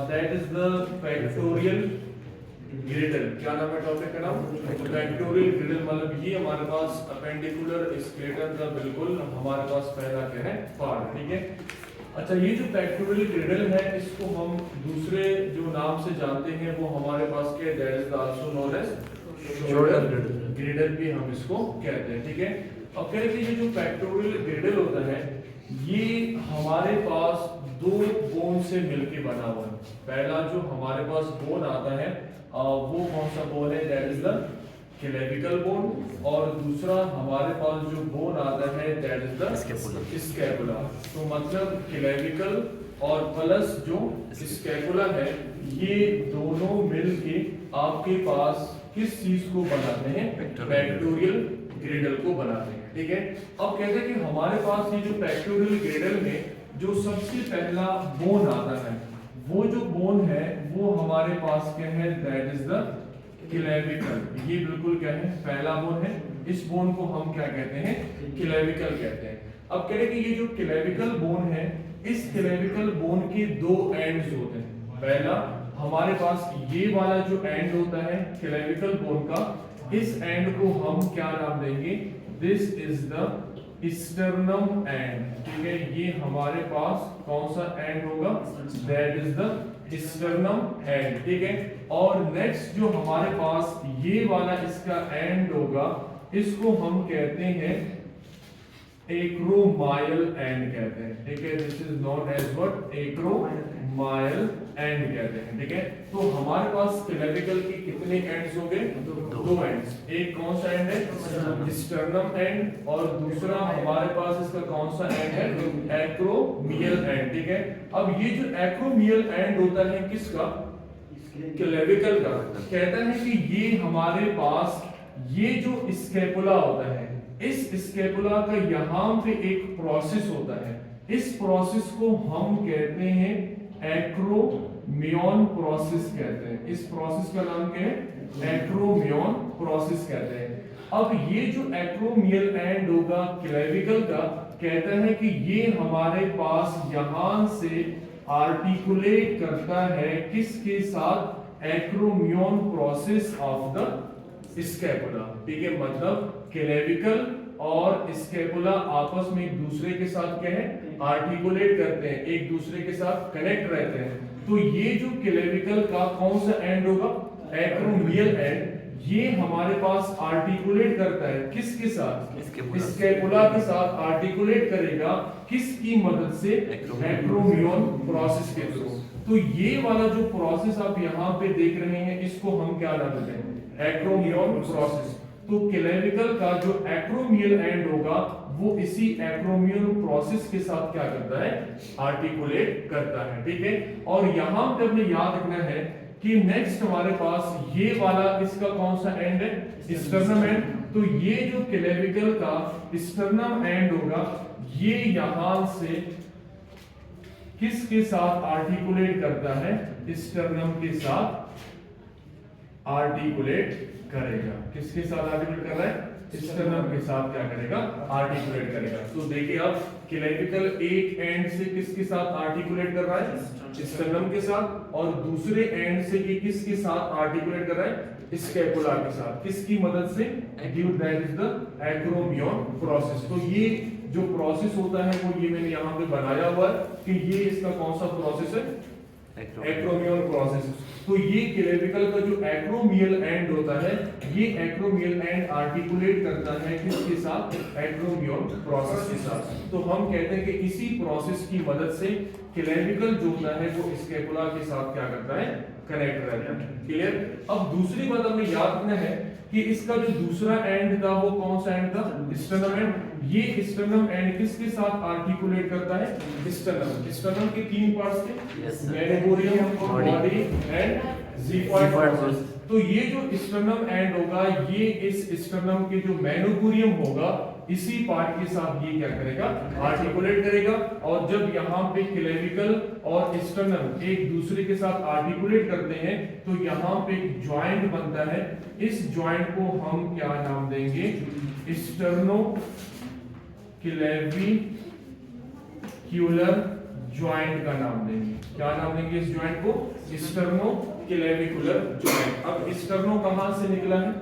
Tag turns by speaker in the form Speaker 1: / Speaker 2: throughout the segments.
Speaker 1: That is the factorial ग्रिडल। क्या नाम है टॉपिक का नाम? फैक्टोरियल ग्रिडल। मतलब ये हमारे पास अपेंडिकुलर स्केलेटन का बिल्कुल हमारे पास पहला क्या है पार्ट, ठीक है। अच्छा, ये जो फैक्टोरियल ग्रिडल है इसको हम दूसरे जो नाम से जानते हैं वो हमारे पास क्या, that is also known as shoulder girdle भी हम इसको कहते हैं, ठीक है। अब कह रहे ये जो फैक्टोरियल ग्रिडल होता है ये हमारे पास दो बोन से मिलके बना हुआ है। पहला जो हमारे पास बोन आता है वो कौन सा बोन है, that is the clavicle bone, और दूसरा हमारे पास जो बोन आता है दैट इज द स्कैपुला। तो मतलब क्लेविकल और प्लस जो स्कैपुला है ये दोनों मिलके आपके पास किस चीज को बनाते हैं, फैक्टोरियल ग्रिडल को बनाते हैं, ठीक है। अब कहते हैं कि हमारे पास ये जो फैक्टोरियल ग्रिडल में जो सबसे पहला बोन आता है वो जो बोन है वो हमारे पास क्या है, दैट इज द क्लेविकल। ये बिल्कुल क्या है, पहला बोन है। इस बोन को हम क्या कहते हैं, क्लेविकल कहते हैं। अब कह रहे कि ये जो क्लेविकल बोन है इस क्लेविकल बोन के दो एंड्स होते हैं। पहला हमारे पास ये वाला जो एंड होता है क्लेविकल बोन का, इस एंड को हम क्या नाम देंगे, this is the sternum and, ठीक है। ये हमारे पास कौन सा एंड होगा, that is the sternum and, ठीक है। और नेक्स्ट जो हमारे पास ये वाला इसका एंड होगा इसको हम कहते हैं एक्रोमायल एंड कहते हैं, ठीक है। This is known as what, acromial end कहते हैं, ठीक है। तो हमारे पास क्लेविकल के कितने एंड्स हो गए, दो एंड्स। एक कौन सा एंड है, स्टर्नम एंड, और दूसरा हमारे पास इसका कौन सा एंड है, एक्रोमियल एंड, ठीक है। अब ये जो एक्रोमियल एंड होता है किसका, क्लेविकल का, कहता है कि ये हमारे पास ये जो स्कैपुला होता है इस स्कैपुला का यहाँ पे एक प्रोसेस होता है। इस प्रोसेस को हम कहते हैं एक्रोमियन प्रोसेस कहते हैं। इस प्रोसेस का नाम क्या है, एक्रोमियन प्रोसेस कहते हैं। अब ये जो एक्रोमियल एंड होगा क्लेविकल का, कहता है कि ये हमारे पास यहां से आर्टिकुलेट करता है किसके साथ, acromion process of the scapula, ठीक है। मतलब क्लेविकल और स्कैपुला आपस में एक दूसरे के साथ क्या है, आर्टिकुलेट करते हैं, एक दूसरे के साथ कनेक्ट रहते हैं। तो ये जो क्लेविकल का कौन सा एंड होगा, एक्रोमियल एंड, ये हमारे पास आर्टिकुलेट करता है किसके साथ, स्कैपुला के साथ आर्टिकुलेट करेगा किसकी मदद से, एक्रोमियन प्रोसेस के थ्रू। तो ये वाला जो प्रोसेस आप यहाँ पे देख रहे हैं इसको हम क्या नाम देते हैं, एक्रोमियन प्रोसेस। तो क्लेविकल का जो एक्रोमियल एंड होगा वो इसी एक्रोमियल प्रोसेस के साथ क्या करता है, आर्टिकुलेट करता है, ठीक है। और यहां पे अपने याद रखना है कि नेक्स्ट हमारे पास ये वाला इसका कौन सा एंड है, स्टर्नम एंड। तो ये जो क्लेविकल का स्टर्नम एंड होगा ये यहां से किसके साथ आर्टिकुलेट करता है, स्टर्नम के साथ आर्टिकुलेट करेगा। किसके साथ आर्टिकुलेट कर रहा है, स्टर्नम के साथ क्या करेगा, आर्टिकुलेट करेगा। तो देखिए अब क्लेविकल एक एंड से किसके साथ आर्टिकुलेट कर रहा है, स्टर्नम के साथ, और दूसरे एंड से ये किसके साथ आर्टिकुलेट कर रहा है, स्कैपुला के साथ। किसकी मदद से, due that is the acromion process. तो ये जो प्रोसेस होता है वो ये मैंने यहाँ पे बनाया हुआ है कि ये इसका कौन सा प्रोसेस है, एक्रोमियल प्रोसेस। तो ये क्लेविकल का जो एक्रोमियल एंड होता है ये एक्रोमियल एंड आर्टिकुलेट करता है किसके साथ, एक्रोमियल प्रोसेस के साथ। तो हम कहते हैं कि इसी प्रोसेस की मदद से क्लेविकल जो होता है वो स्कैपुला के साथ क्या करता है, कनेक्ट रहता है, क्लियर। अब दूसरी बात हमें याद रखना है कि इसका जो दूसरा एंड था वो कौन सा एंड था, स्टर्नम एंड। ये स्टर्नम एंड किसके साथ आर्टिकुलेट करता है, स्टर्नम। स्टर्नम के तीन पार्ट्स थे, मेनिबोरियम, बॉडी एंड ज़िगॉइड। तो ये जो स्टर्नम एंड होगा ये इस स्टर्नम के जो मेनिबोरियम होगा इसी पार्ट के साथ ये क्या करेगा, आर्टिकुलेट करेगा। और जब यहाँ पे क्लेविकल और स्टर्नम एक दूसरे के साथ आर्टिकुलेट करते हैं तो यहाँ पे एक जॉइंट बनता है। इस जॉइंट को हम क्या नाम देंगे, स्टर्नो क्लेविक्युलर जॉइंट का नाम देंगे। क्या नाम देंगे इस जॉइंट को? Sternoclavicular joint. अब स्टर्नो कहां से निकला है?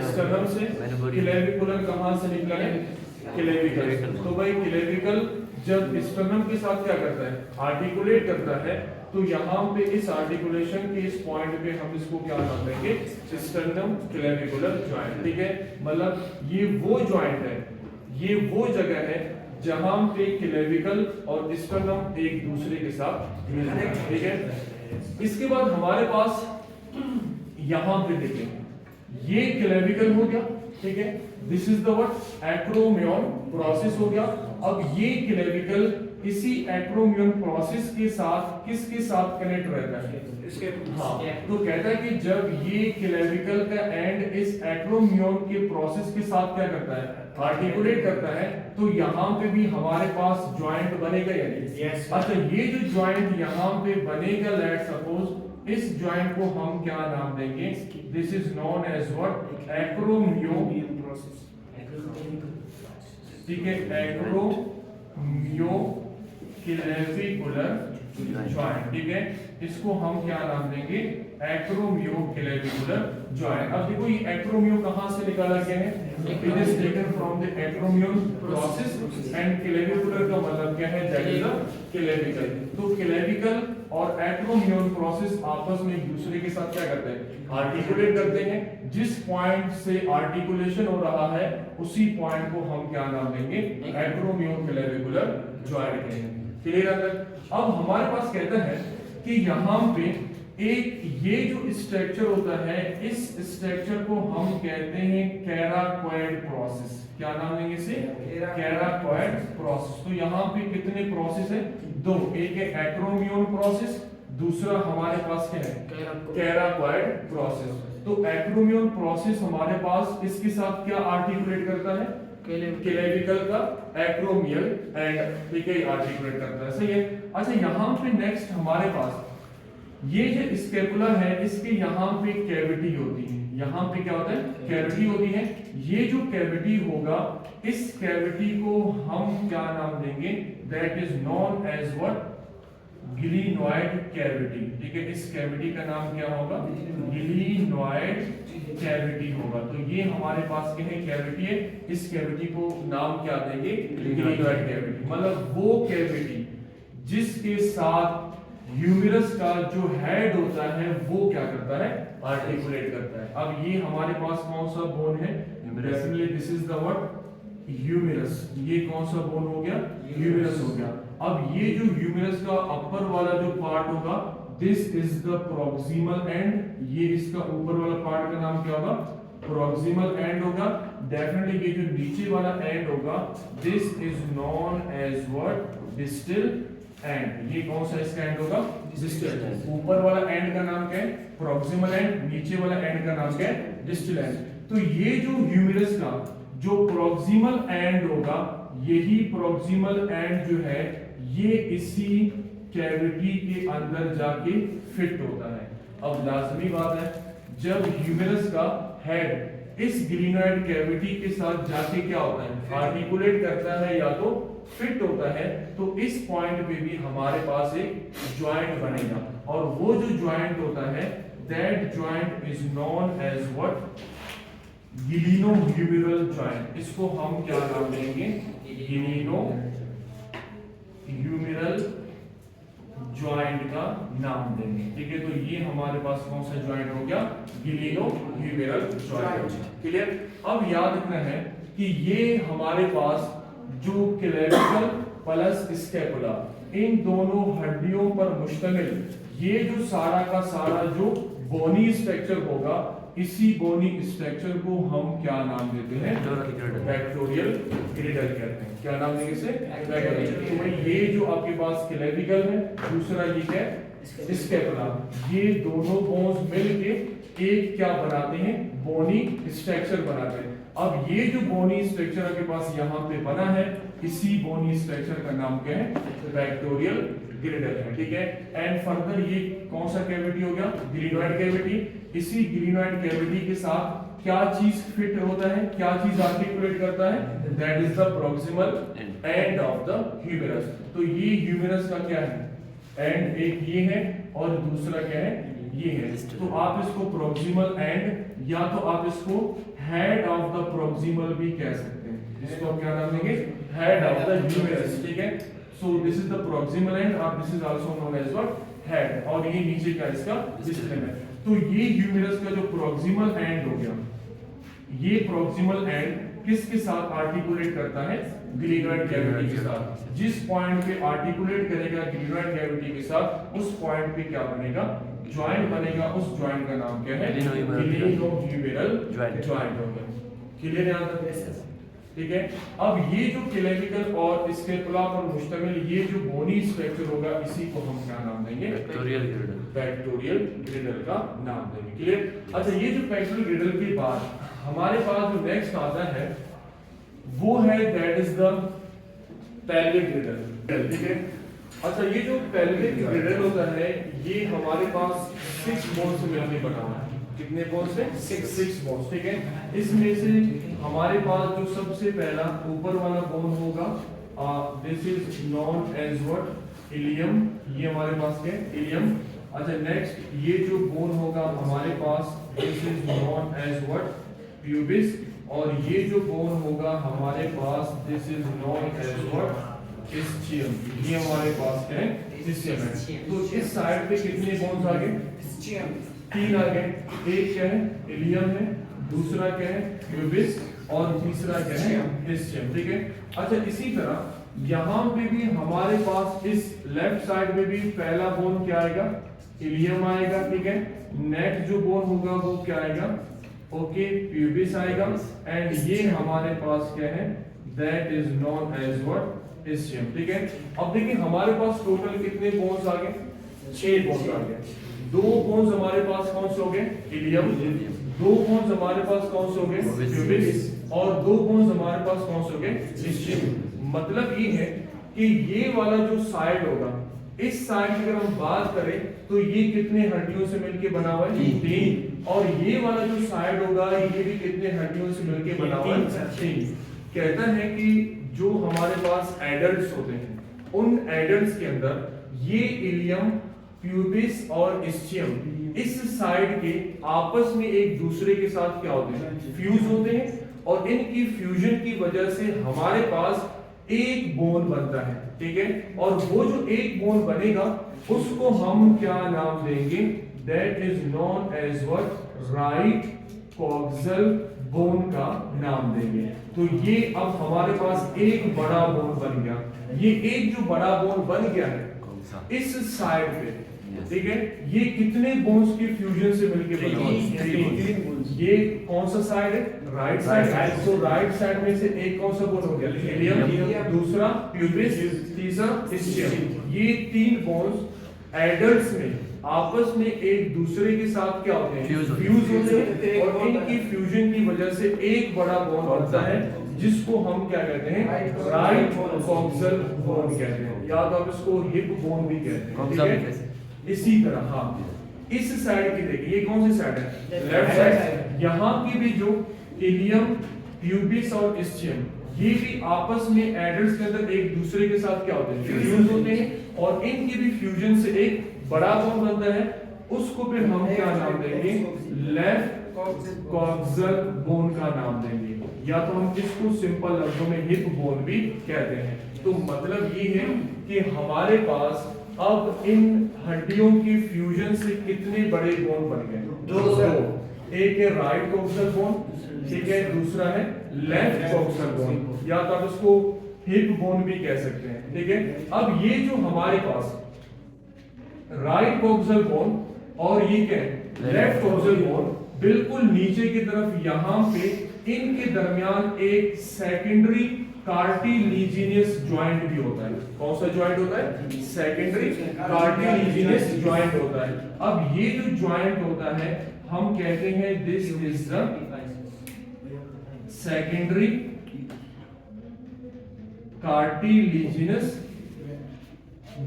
Speaker 1: स्टर्नम से। क्लेविकुलर कहां से निकला है? क्लेविकल। तो भाई क्लेविकल जब स्टर्नम के साथ क्या करता है? आर्टिकुलेट करता है, तो यहाँ पे इस आर्टिकुलेशन के इस पॉइंट पे हम इसको क्या नाम देंगे? Sternum clavicular joint. ठीक है, मतलब ये वो जॉइंट है, ये वो जगह है जहां पे क्लेविकल और स्टर्नम एक दूसरे के साथ मिलते हैं। ठीक है, इसके बाद हमारे पास यहां पे देखें, ये क्लेविकल हो गया। ठीक है, this is the what? Acromion process हो गया। अब ये क्लेविकल इसी एक्रोमियन प्रोसेस के साथ किसके साथ कनेक्ट रहता है? इसके। हाँ, तो कहता है कि जब ये क्लेविकल का एंड इस एक्रोमियन के प्रोसेस के साथ क्या करता है? आर्टिकुलेट करता है, तो यहाँ पे भी हमारे पास जॉइंट बनेगा या नहीं? yes, अच्छा, ये जो जॉइंट यहाँ पे बनेगा, लेट सपोज इस जॉइंट को हम क्या नाम देंगे? This is known as what? Acromion process. ठीक है, एक्रोमियो क्लेविकुलर जॉइंट। ठीक है, इसको हम क्या नाम देंगे? एक्रोमियो क्लेविकुलर जॉइंट। अब देखो ये एक्रोमियो कहां से निकाला गया है? It is taken from the acromion process and clavicular का मतलब क्या है? That is the clavicle. तो क्लेविकल और एक्रोमियन प्रोसेस आपस में एक दूसरे के साथ क्या करते हैं? आर्टिकुलेट करते हैं। जिस पॉइंट से आर्टिकुलेशन हो रहा है उसी पॉइंट को हम क्या नाम देंगे? एक्रोमियो क्लेविकुलर जॉइंट कहेंगे। क्लियर है? अब हमारे पास कहता है कि यहाँ पे एक ये जो स्ट्रक्चर होता है, इस स्ट्रक्चर को हम कहते हैं कैराकोइड प्रोसेस। क्या नाम देंगे इसे? कैराकोइड प्रोसेस। तो यहाँ पे कितने प्रोसेस है? दो। एक है एक्रोमियन प्रोसेस, दूसरा हमारे पास क्या है? कैराकोइड प्रोसेस। तो एक्रोमियन प्रोसेस हमारे पास इसके साथ क्या आर्टिकुलेट करता है? क्लेविकल का एक्रोमियल एंड ठीक है आर्टिकुलेट करता है। सही है। अच्छा, यहाँ पे नेक्स्ट हमारे पास ये जो स्कैपुला है, इसके यहाँ पे कैविटी होती है। यहाँ पे क्या होता है? कैविटी होती है। ये जो कैविटी होगा, इस कैविटी को हम क्या नाम देंगे? That is known as what? Glenoid cavity. ठीक है, इस कैविटी का नाम क्या होगा? गिलिनॉइड कैविटी होगा। तो ये हमारे पास क्या है? कैविटी है। इस कैविटी को नाम क्या देंगे? गिलिनॉइड कैविटी। मतलब वो कैविटी जिसके साथ ह्यूमरस का जो हेड होता है वो क्या करता है? आर्टिकुलेट करता है। अब ये हमारे पास कौन सा बोन है? Definitely this is the what? Humerus. ये कौन सा बोन हो गया? ह्यूमरस हो गया। अब ये जो ह्यूमरस का अपर वाला जो पार्ट होगा, this is the proximal and. ये इसका ऊपर वाला पार्ट का नाम क्या होगा? प्रोक्सिमल एंड होगा। डेफिनेटली ये जो नीचे वाला एंड होगा, this is known as what? Distal end. ये कौन सा इसका एंड होगा? डिस्टल। ऊपर वाला एंड का नाम क्या है? Proximal and. नीचे वाला एंड का नाम क्या है? Distal end. तो ये जो ह्यूमरस का जो प्रोक्सिमल एंड होगा, यही प्रोक्सिमल एंड जो है ये इसी कैविटी के अंदर जाके फिट होता है। अब लाजमी बात है, जब ह्यूमरस का हेड इस ग्लिनॉइड कैविटी के साथ जाके क्या होता है? आर्टिकुलेट करता है या तो फिट होता है, तो इस पॉइंट पे भी हमारे पास एक जॉइंट बनेगा। और वो जो जॉइंट होता है, that joint is known as what? Glenohumeral joint. इसको हम क्या नाम देंगे? गिलिनो-ह्यूमेरल जॉइंट का नाम देंगे। ठीक है, तो ये हमारे पास कौन सा जॉइंट हो गया? गिलिनो-ह्यूमेरल जॉइंट। क्लियर? अब याद रखना है कि ये हमारे पास जो क्लेविकल प्लस स्कैपुला, इन दोनों हड्डियों पर मुश्तमिल ये जो सारा का सारा जो बोनी स्ट्रक्चर होगा, इसी बोनी स्ट्रक्चर को हम क्या नाम देते हैं? वेक्टोरियल गिरिडल कहते हैं। क्या नाम देंगे इसे? वेक्टोरियल। तो भाई ये जो आपके पास क्लेविकल है, दूसरा ये क्या है? स्कैपुला। ये दोनों बोन्स मिलके एक क्या बनाते हैं? बोनी स्ट्रक्चर बनाते हैं। अब ये जो बोनी स्ट्रक्चर आपके पास यहाँ पे बना है, इसी बोनी स्ट्रक्चर का नाम क्या है? वेक्टोरियल गिरिडल है। ठीक है, एंड फर्दर ये कौन सा कैविटी हो गया? Glenoid cavity. इसी ग्लिनॉइड कैविटी के साथ क्या चीज फिट होता है? क्या चीज आर्टिकुलेट करता है? That is the proximal end of the humerus. तो ये ह्यूमरस का क्या है? एंड एक ये है और दूसरा क्या है, ये है। तो आप इसको प्रॉक्सिमल एंड या तो आप इसको हेड ऑफ द प्रॉक्सिमल भी कह सकते हैं। इसको आप क्या नाम देंगे, हेड ऑफ द ह्यूमेरस, ठीक है। So this is the proximal end और this is also known as what, head, और ये नीचे का इसका डिस्टल है। तो ये ह्यूमेरस का जो प्रॉक्सिमल एंड हो गया, ये प्रॉक्सिमल एंड किसके साथ आर्टिकुलेट करता है, ग्लिनोइड कैविटी के साथ। जिस पॉइंट पे आर्टिकुलेट करेगा ग्लिनोइड कैविटी के साथ, उस पॉइंट पे क्या बनेगा, जॉइंट बनेगा। उस जॉइंट का नाम क्या है, ग्लिनोह्यूमेरल जॉइंट होगा। क्लियर है यहाँ तक, ठीक है। अब ये जो क्लेविकल और स्कैपुला पर मुश्तमिल ये जो बोनी स्ट्रक्चर होगा, इसी को हम क्या नाम देंगे,
Speaker 2: पेक्टोरियल ग्रिडल,
Speaker 1: पेक्टोरियल ग्रिडल का नाम देंगे। क्लियर। अच्छा, ये जो पेक्टोरियल ग्रिडल के बाद हमारे पास जो नेक्स्ट आता है वो है दैट इज द पेल्विक ग्रिडल, ठीक है। अच्छा, ये जो पेल्विक ग्रिडल होता है ये हमारे पास 6 बोन से मिलकर बना हुआ है। कितने बोन से, 6 बोन, ठीक है। इसमें से हमारे पास जो सबसे पहला ऊपर वाला बोन होगा, this is known as what, ilium, ये हमारे पास क्या है, इलियम। अच्छा, नेक्स्ट ये जो बोन होगा हमारे पास, this is known as what, pubis, और ये जो बोन होगा हमारे पास, this is known as what, ischium। ये हमारे पास क्या है, ischium है। तो इस साइड पे कितने बोन्स आ गए, 3 आ गए। एक क्या है, इलियम है, दूसरा क्या है, प्यूबिस, और तीसरा क्या है, ischium, ठीक है। अच्छा, इसी तरह यहाँ पे भी हमारे पास इस लेफ्ट साइड में भी पहला बोन क्या आएगा, इलियम आएगा, ठीक है। नेक्स्ट जो बोन होगा वो क्या आएगा, ओके, प्यूबिस आएगा, एंड ये हमारे पास क्या है, that is known as what, ischium, ठीक है। अब देखिए हमारे पास टोटल कितने बोन्स आ गए, 6 बोन्स आ गए। 2 बोन्स हमारे पास कौन से हो गए, इलियम, 2 बोन्स हमारे पास कौन से हो गए, प्यूबिस, और 2 बोन्स हमारे पास कौन से हो गए, ischium। मतलब ये है कि ये वाला जो साइड होगा, इस साइड की अगर हम बात करें तो ये कितने हड्डियों से मिलके बना हुआ है, 3, और ये वाला जो साइड होगा ये भी कितने हड्डियों से मिलके बना हुआ है, 3। कहता है कि जो हमारे पास एडल्ट्स होते हैं उन एडल्ट्स के अंदर ये इलियम, प्यूबिस और ischium इस साइड के आपस में एक दूसरे के साथ क्या होते हैं, फ्यूज होते हैं, और इनकी फ्यूजन की वजह से हमारे पास एक बोन बनता है, ठीक है। और वो जो एक बोन बनेगा उसको हम क्या नाम देंगे, that is known as what, right coccygeal bone का नाम देंगे। तो ये अब हमारे पास एक बड़ा बोन बन गया। ये एक जो बड़ा बोन बन गया है इस साइड पे, ठीक है, ये कितने बोन्स की फ्यूजन से मिलकर बना है, ये कौन सा साइड है, राइट साइड। तो राइट साइड में से एक कौन सा बोन हो गया, इलियम, दूसरा प्यूबिस, तीसरा ischium। ये 3 बोन्स एडल्ट्स में आपस में एक दूसरे के साथ क्या होते हैं, फ्यूज होते हैं, और इनकी फ्यूजन की वजह से एक बड़ा बोन बनता है जिसको हम क्या कहते हैं, राइट कॉक्सियल बोन कहते हैं, या तो आप इसको हिप बोन भी कहते हैं, ठीक है। इसी तरह हाँ, इस साइड की देखिए, ये कौन सी साइड है, लेफ्ट साइड। यहाँ की भी जो इलियम, प्यूबिस और ischium ये भी आपस में एडल्ट्स के अंदर एक दूसरे के साथ क्या होते हैं, फ्यूज होते हैं, और इनकी भी फ्यूजन से एक बड़ा बोन बनता है, उसको फिर हम क्या नाम देंगे, लेफ्ट कॉक्सियल बोन का नाम देंगे, या तो हम इसको सिंपल लफ्जों में हिप बोन भी कहते हैं। तो मतलब ये है कि हमारे पास अब इन हड्डियों की फ्यूजन से कितने बड़े बोन बन गए, 2। एक है राइट कॉक्सियल बोन, ठीक है, दूसरा है लेफ्ट कॉक्सियल बोन, या तो आप इसको हिप बोन भी कह सकते हैं, ठीक है। अब ये जो हमारे पास राइट कॉक्सियल बोन और ये क्या है, लेफ्ट कॉक्सियल बोन, बिल्कुल नीचे की तरफ यहाँ पे इनके दरमियान एक सेकेंडरी कार्टिलेजिनस ज्वाइंट भी होता है। कौन सा ज्वाइंट होता है, सेकेंडरी कार्टिलेजिनस ज्वाइंट होता है। अब ये जो ज्वाइंट होता है हम कहते हैं this is the secondary cartilaginous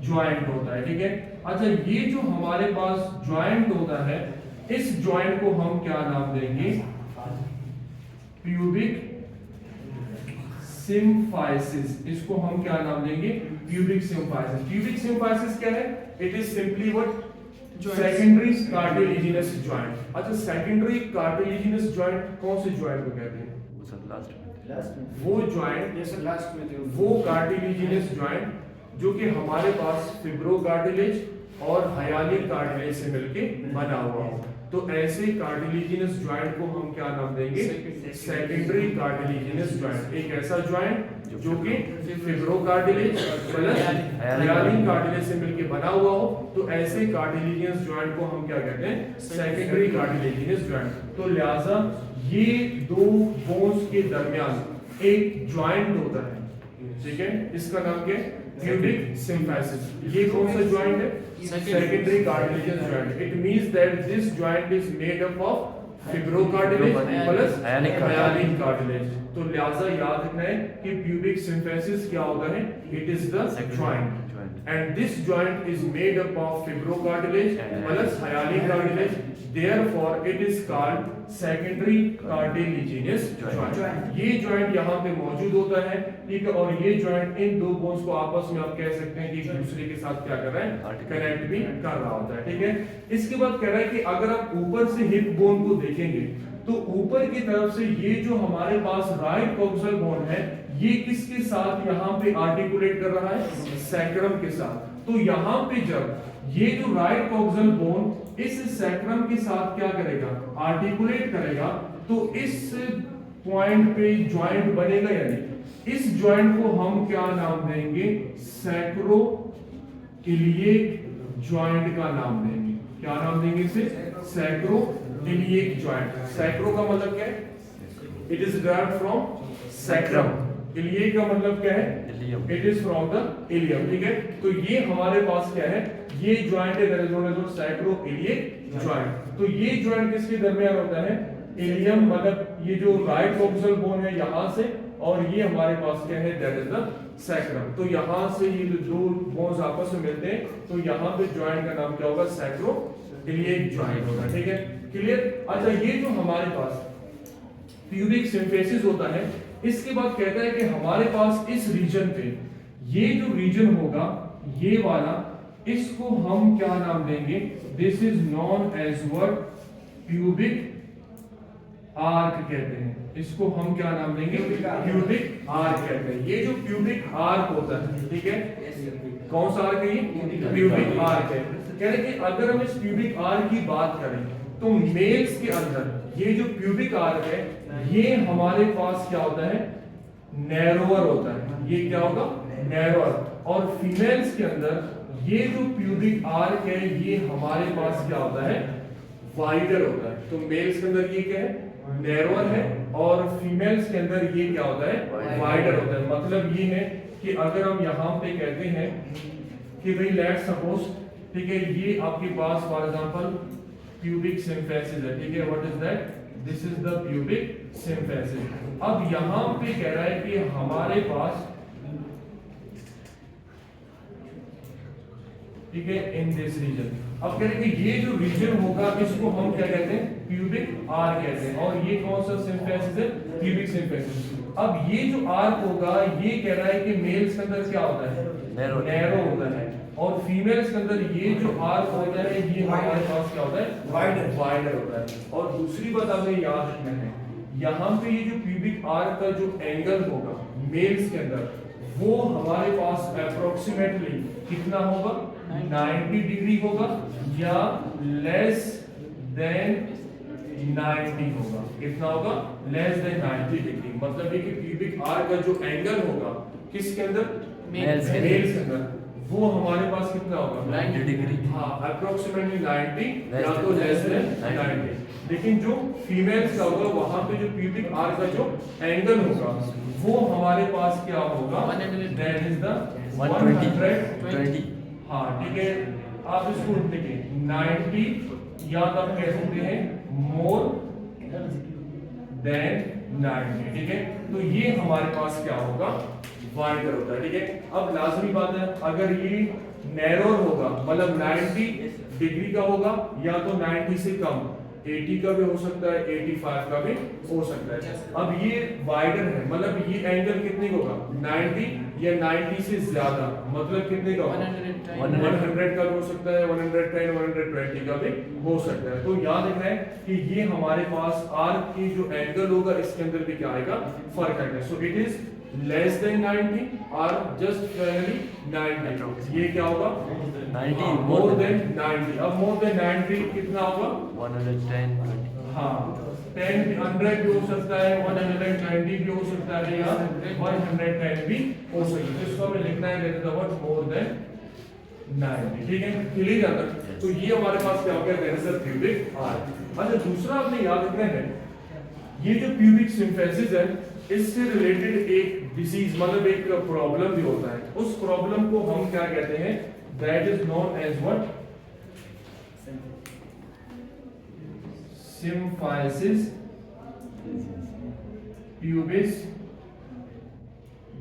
Speaker 1: joint होता है, ठीक है। अच्छा, ये जो हमारे पास ज्वाइंट होता है इस ज्वाइंट को हम क्या नाम देंगे, प्यूबिक सिम्फाइसिस। इसको हम क्या नाम देंगे, प्यूबिक सिम्फाइसिस। प्यूबिक सिम्फाइसिस क्या है, it is simply what secondary cartilaginous joint. अच्छा सेकेंडरी कार्टिलेजिनस जॉइंट कौन से जॉइंट को कहते हैं?
Speaker 2: लास्ट में
Speaker 1: वो जॉइंट
Speaker 2: जैसे लास्ट में थे
Speaker 1: वो कार्टिलेजिनस जॉइंट जो कि हमारे पास फिब्रो कार्टिलेज और हाइलाइन कार्टिलेज से मिलके बना हुआ हो, तो ऐसे कार्टिलेजिनस जॉइंट को हम क्या नाम देंगे? Secondary cartilaginous joint. एक ऐसा जॉइंट जो कि fibro cartilage plus hyaline cartilage से मिलके बना हुआ हो, तो ऐसे कार्टिलेजिनस जॉइंट को हम क्या कहते हैं? Secondary cartilaginous joint. तो लिहाजा ये दो बोन्स के दरमियान एक जॉइंट होता है, ठीक है, इसका नाम क्या है? Pubic symphysis. ये कौन सा जॉइंट है? Secondary cartilaginous joint. It means that this joint is made up of fibro cartilage plus hyaline cartilage. तो लिहाजा याद रखना है कि प्यूबिक सिम्फिसिस क्या होता है? It is the joint and this joint is made up of fibro cartilage plus hyaline cartilage, therefore it is called secondary cartilaginous joint। ये joint यहाँ पे मौजूद होता है, ठीक है, और ये joint इन दो बोन्स को आपस में आप कह सकते हैं कि एक दूसरे के साथ क्या कर रहा है? कनेक्ट भी कर रहा होता है, ठीक है। इसके बाद कह रहा है कि अगर आप ऊपर से हिप बोन को देखेंगे तो ऊपर की तरफ से ये जो हमारे पास राइट कॉक्सियल बोन है, ये किसके साथ यहाँ पे आर्टिकुलेट कर रहा है? सैक्रम के साथ। तो यहाँ पे जब ये जो राइट कॉक्सियल बोन इस सैक्रम के साथ क्या करेगा? आर्टिकुलेट करेगा, तो इस पॉइंट पे जॉइंट बनेगा या नहीं? इस जॉइंट को हम क्या नाम देंगे? सैक्रो इलिएक जॉइंट का नाम देंगे। क्या नाम देंगे इसे? Sacro iliac joint. सैक्रो का मतलब क्या है? It is derived from sacrum. Iliac का मतलब क्या है? It is from the ilium, ठीक है। तो ये हमारे पास क्या है? ये जॉइंट है, that is known as sacro iliac joint. तो ये जॉइंट किसके दरमियान होता है? इलियम, मतलब ये जो राइट कॉक्सियल बोन है यहां से, और ये हमारे पास क्या है? That is the sacrum. तो यहां से ये दो बोन्स आपस में मिलते हैं, तो यहां पे जॉइंट का नाम क्या होगा? सैक्रो इलिएक जॉइंट होगा, ठीक है, क्लियर। अच्छा ये जो हमारे पास प्यूबिक सिम्फिसिस होता है, इसके बाद कहता है कि हमारे पास इस रीजन पे ये जो रीजन होगा ये वाला, इसको हम क्या नाम देंगे? This is known as what? Pubic arch कहते हैं। इसको हम क्या नाम देंगे? प्यूबिक आर्क कहते हैं। ये जो प्यूबिक आर्क होता है, ठीक है, कौन सा आर्क है ये? प्यूबिक आर्क है। कह रहे कि अगर हम इस प्यूबिक आर्क की बात करें तो मेल्स के अंदर ये जो प्यूबिक आर्क है ये हमारे पास क्या होता है? नैरोअर होता है। ये क्या होगा? नैरोअर। और फीमेल्स के अंदर ये जो प्यूबिक आर्क है ये हमारे पास क्या होता है? वाइडर होता है। तो मेल्स के अंदर ये क्या है? नैरोअर है, और फीमेल्स के अंदर ये क्या होता है? वाइडर होता है। मतलब ये है कि अगर हम यहाँ पे कहते हैं कि भाई लेट्स सपोज, ठीक है, ये आपके पास फॉर एग्जांपल प्यूबिक सिम्फिसिस है, ठीक है, what is that? This is the pubic symphysis. अब यहां पे कह रहा है कि हमारे पास, ठीक है, इन दिस रीजन, अब कह रहे हैं कि ये जो रीजन होगा इसको हम क्या कहते हैं? प्यूबिक आर्क कहते हैं। और ये कौन सा सिम्फिसिस है? Pubic symphysis. अब ये जो आर्क होगा ये कह रहा है कि मेल्स के अंदर क्या होता है? नैरो होता है, और फीमेल्स के अंदर ये जो आर्क होता है ये हमारे पास क्या होता है? वाइडर होता है। और दूसरी बात हमें याद रखना है, यहाँ पे ये जो प्यूबिक आर्क का जो एंगल होगा मेल्स के अंदर, वो हमारे पास अप्रोक्सीमेटली कितना होगा? 90 डिग्री होगा या लेस देन 90 होगा। कितना होगा? Less than 90 degree. मतलब ये कि प्यूबिक आर्क का जो एंगल होगा किसके अंदर? मेल्स के अंदर, वो हमारे पास कितना होगा?
Speaker 2: 90 डिग्री।
Speaker 1: हाँ, अप्रोक्सीमेटली 90 या तो लेस देन 90। लेकिन जो फीमेल्स का होगा वहां पे जो प्यूबिक आर्क का जो एंगल होगा वो हमारे पास क्या होगा? That is the 120। हाँ, ठीक है, आप इसको देखिए 90 या तो आप कह सकते हैं मोर देन 90, ठीक है। तो ये हमारे पास क्या होगा? वाइडर होता है, ठीक है। अब लाजमी बात है, अगर ये नैरोर होगा मतलब 90 डिग्री का होगा या तो 90 से कम, 80 का भी हो सकता है, 85 का भी हो सकता है। अब ये वाइडर है, मतलब ये एंगल कितने का होगा, 90 या 90 से ज्यादा, मतलब कितने का होगा, 100 का भी हो सकता है, 110, 120 का भी हो सकता है। तो याद रखना है कि ये हमारे पास आर्क की जो एंगल होगा इसके अंदर भी क्या आएगा, फर्क आएगा। So it is less than 90 और जस्ट फाइनली 90। ये क्या होगा,
Speaker 3: 90
Speaker 1: मोर देन 90। अब मोर देन 90 कितना होगा,
Speaker 3: 110
Speaker 1: हाँ 10 भी 100 भी हो सकता है, 190 भी हो सकता है या 110 भी हो सकता है। तो इसको हमें लिखना है let the word more than 90, ठीक है, क्लियर जाता है। तो ये हमारे पास क्या हो गया, दैट इज प्यूबिक आर्क। अच्छा दूसरा आपने याद रखना है, ये जो प्यूबिक सिम्फेसिस है इससे रिलेटेड एक डिसीज मतलब एक प्रॉब्लम भी होता है। उस प्रॉब्लम को हम क्या कहते हैं, that is known as what, symphysis pubis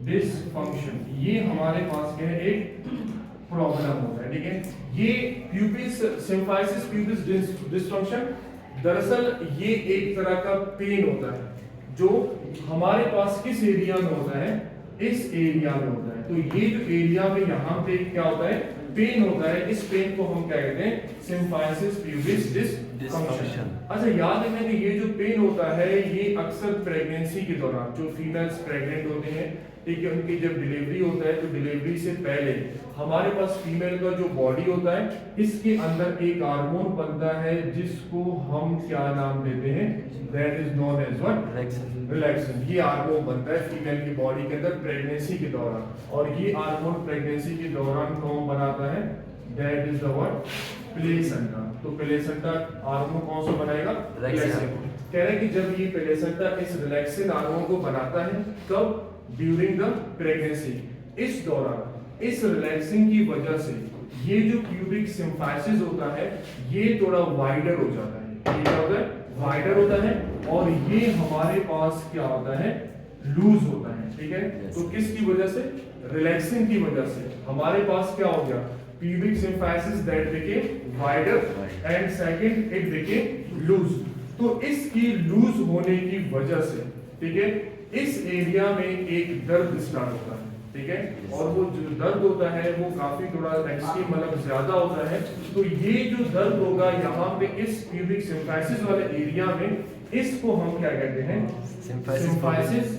Speaker 1: dysfunction. ये हमारे पास क्या है, एक प्रॉब्लम होता है, ठीक है। ये प्यूबिस सिम्फाइसिस प्यूबिस डिसफंक्शन दरअसल ये एक तरह का पेन होता है जो हमारे पास किस एरिया में होता है, इस एरिया में होता है। तो ये जो एरिया में यहाँ पे क्या होता है, पेन होता है, इस पेन को हम क्या कहते हैं, सिम्फाइसिस प्यूबिस डिसफंक्शन। अच्छा याद रखना कि ये जो पेन होता है ये अक्सर प्रेगनेंसी के दौरान, जो फीमेल्स प्रेग्नेंट होते हैं, ठीक है, उनकी जब डिलीवरी होता है तो डिलीवरी से पहले हमारे पास फीमेल का जो बॉडी होता है इसके अंदर एक हार्मोन बनता है जिसको हम क्या नाम देते हैं, that is known as what, relaxation. ये हार्मोन बनता है फीमेल की बॉडी के अंदर प्रेगनेंसी के दौरान, और ये हार्मोन प्रेगनेंसी के दौरान कौन बनाता है, that is the what, placenta. तो प्लेसेंटा हार्मोन कौन सा बनाएगा, रिलैक्सेशन। कह रहे हैं कि जब ये प्लेसेंटा इस रिलैक्सेशन हार्मोन को बनाता है, कब, ड्यूरिंग द प्रेगनेंसी, इस दौरान इस रिलैक्सिंग की वजह से ये जो प्यूबिक सिम्फाइसिस होता है ये थोड़ा वाइडर हो जाता है। ये क्या होता है, वाइडर होता है, और ये हमारे पास क्या होता है, लूज होता है, ठीक है। तो किसकी वजह से, रिलैक्सिंग की वजह से हमारे पास क्या हो गया, pubic symphysis that became wider and second it became loose. तो इसकी लूज होने की वजह से, ठीक है, इस एरिया में एक दर्द स्टार्ट होता है, ठीक है, और वो जो दर्द होता है वो काफी थोड़ा एक्सट्रीम मतलब ज्यादा होता है। तो ये जो दर्द होगा यहाँ पे इस प्यूबिक सिम्फाइसिस वाले एरिया में, इसको हम क्या कहते हैं, सिम्फाइसिस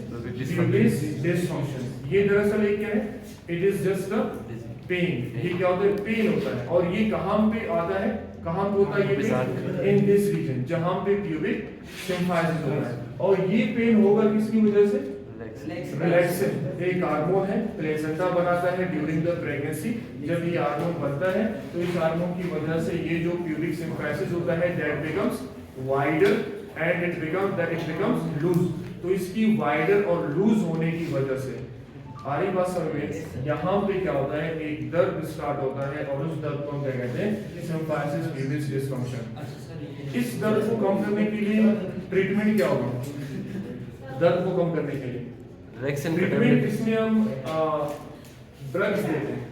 Speaker 1: प्यूबिस डिसफंक्शन। ये दरअसल एक क्या है, it is just a pain. ये क्या होता है, पेन होता है, और ये कहाँ पे आता है, कहाँ पे होता है ये पेन, इन दिस रीजन जहाँ पे प्यूबिक सिम्फाइसिस होता है। और ये पेन होगा किसकी वजह से, रिलैक्सेशन। एक हार्मोन है प्लेसेंटा बनाता है ड्यूरिंग द प्रेगनेंसी। जब ये हार्मोन बनता है तो इस हार्मोन की वजह से ये जो प्यूबिक सिम्फाइसिस होता है that becomes wider and it becomes loose. तो इसकी वाइडर और लूज होने की वजह से आ रही बात समझ में, यहाँ पे क्या होता है, एक दर्द स्टार्ट होता है, और उस दर्द को हम क्या कहते हैं, सिम्फाइसिस प्यूबिस डिसफंक्शन। इस दर्द को कम करने के लिए ट्रीटमेंट क्या होगा, दर्द को कम करने के लिए ट्रीटमेंट इसमें हम ड्रग्स देते हैं,